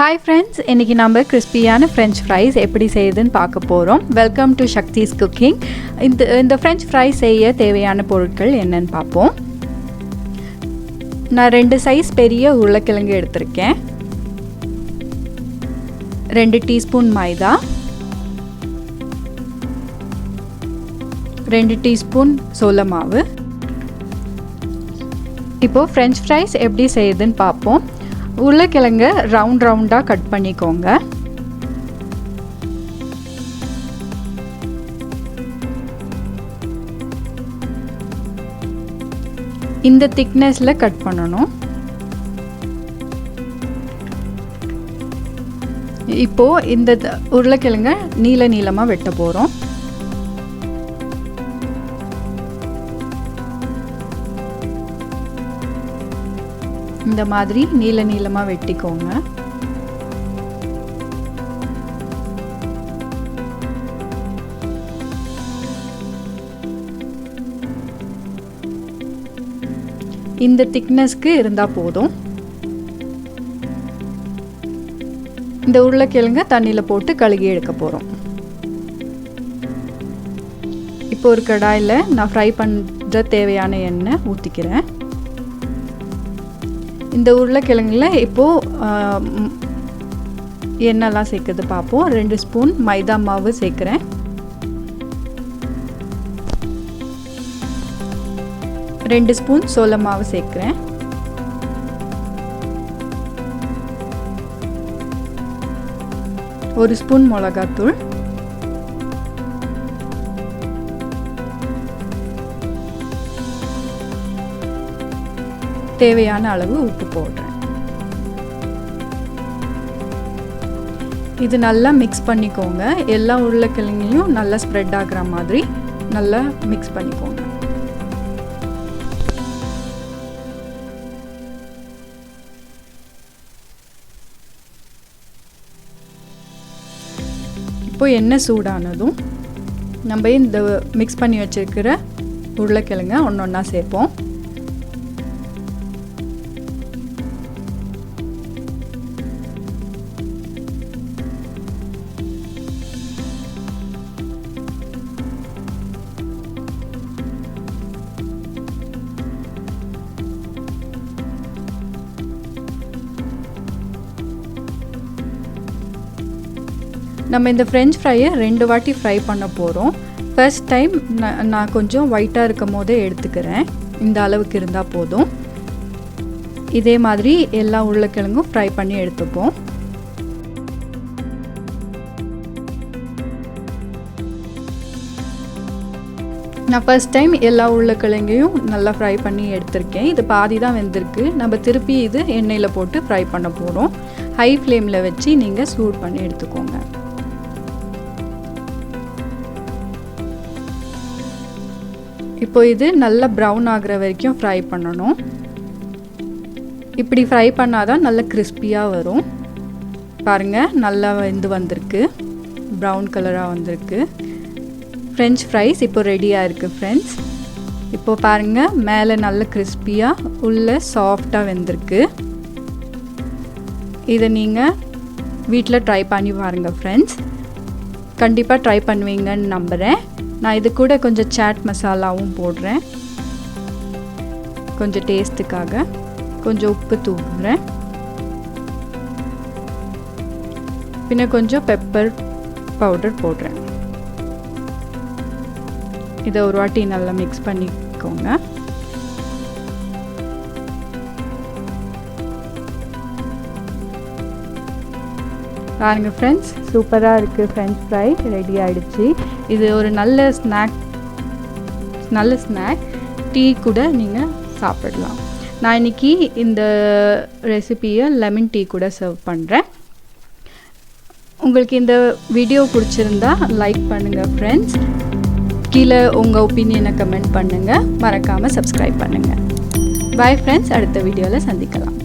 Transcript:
Hi friends, இன்னைக்கு நம்ம கிறிஸ்பியான French fries எப்படி செய்யுதுன்னு பார்க்க போறோம். Welcome to Sakti's cooking. இந்த French fries செய்ய தேவையான பொருட்கள் என்னன்னு பார்ப்போம். நான் 2 சைஸ் பெரிய உருளைக்கிழங்கு எடுத்திருக்கேன். 2 டீஸ்பூன் மைதா, 2 டீஸ்பூன் சோள மாவு. இப்போ French fries எப்படி செய்யுதுன்னு பார்ப்போம். உருளைக்கிழங்க ரவுண்டா கட் பண்ணிக்கோங்க. இந்த திக்னஸ்ல கட் பண்ணணும். இப்போ இந்த உருளைக்கிழங்க நீளமா வெட்ட போறோம். இந்த மாதிரி நீளமா வெட்டிக்கோங்க. இந்த திக்னஸ்க்கு இருந்தா போதும். இந்த உருளைக்கிழங்க தண்ணியில போட்டு கழுகி எடுக்க போறோம். இப்போ ஒரு கடாயில நான் ஃப்ரை பண்ற தேவையான எண்ணெய் ஊத்திக்கிறேன். இந்த உருளைக்கிழங்குல இப்போது எண்ணெய்லாம் சேர்க்குறது பார்ப்போம். 2 ஸ்பூன் மைதா மாவு சேர்க்குறேன். 2 ஸ்பூன் சோள மாவு சேர்க்குறேன். 1 ஸ்பூன் மிளகாத்தூள், தேவையான அளவு உப்பு போடுறேன். இது நல்லா மிக்ஸ் பண்ணிக்கோங்க. எல்லா உருளைக்கிழங்கையும் நல்லா ஸ்ப்ரெட் ஆகுற மாதிரி நல்லா மிக்ஸ் பண்ணிக்கோங்க. இப்போ எண்ணெய் சூடானதும் நம்ம இந்த மிக்ஸ் பண்ணி வச்சிருக்கிற உருளைக்கிழங்க ஒன்றா சேர்ப்போம். நம்ம இந்த ஃப்ரெஞ்ச் ஃப்ரையை 2 வாட்டி ஃப்ரை பண்ண போகிறோம். ஃபர்ஸ்ட் டைம் நான் கொஞ்சம் ஒயிட்டாக இருக்கும் போதே எடுத்துக்கிறேன். இந்த அளவுக்கு இருந்தால் போதும். இதே மாதிரி எல்லா உருளைக்கிழங்கும் ஃப்ரை பண்ணி எடுத்துப்போம். நான் ஃபர்ஸ்ட் டைம் எல்லா உருளைக்கிழங்கையும் நல்லா ஃப்ரை பண்ணி எடுத்திருக்கேன். இது பாதி தான் வெந்திருக்கு. நம்ம திருப்பி இது எண்ணெயில் போட்டு ஃப்ரை பண்ண போகிறோம். ஹை ஃப்ளேமில் வச்சு நீங்கள் சூடு பண்ணி எடுத்துக்கோங்க. இப்போ இது நல்லா ப்ரௌன் ஆகிற வரைக்கும் ஃப்ரை பண்ணணும். இப்படி ஃப்ரை பண்ணாதான் நல்லா கிறிஸ்பியாக வரும். பாருங்கள், நல்லா வெந்து வந்திருக்கு, ப்ரௌன் கலராக வந்திருக்கு. ஃப்ரெஞ்ச் ஃப்ரைஸ் இப்போ ரெடியாக இருக்குது ஃப்ரெண்ட்ஸ். இப்போ பாருங்கள், மேலே நல்ல கிறிஸ்பியாக உள்ளே சாஃப்டாக வெந்திருக்கு. இதை நீங்கள் வீட்டில் ட்ரை பண்ணி பாருங்கள் ஃப்ரெண்ட்ஸ். கண்டிப்பாக ட்ரை பண்ணுவீங்கன்னு நம்புகிறேன். நான் இது கூட கொஞ்சம் சாட் மசாலாவும் போடுறேன். கொஞ்சம் டேஸ்ட்டுக்காக கொஞ்சம் உப்பு தூக்குறேன். பின்ன கொஞ்சம் பெப்பர் பவுடர் போடுறேன். இதை ஒரு வாட்டி நல்லா மிக்ஸ் பண்ணிக்கோங்க. பாருங்க ஃப்ரெண்ட்ஸ், சூப்பராக இருக்குது. ஃப்ரெஞ்ச் ஃப்ரை ரெடி ஆகிடுச்சு. இது ஒரு நல்ல ஸ்நாக் டீ கூட நீங்கள் சாப்பிடலாம். நான் இன்றைக்கி இந்த ரெசிபியை லெமன் டீ கூட சர்வ் பண்ணுறேன். உங்களுக்கு இந்த வீடியோ பிடிச்சிருந்தா லைக் பண்ணுங்கள் ஃப்ரெண்ட்ஸ். கீழே உங்கள் ஒப்பீனியனை கமெண்ட் பண்ணுங்கள். மறக்காமல் சப்ஸ்கிரைப் பண்ணுங்கள். பாய் ஃப்ரெண்ட்ஸ், அடுத்த வீடியோவில் சந்திக்கலாம்.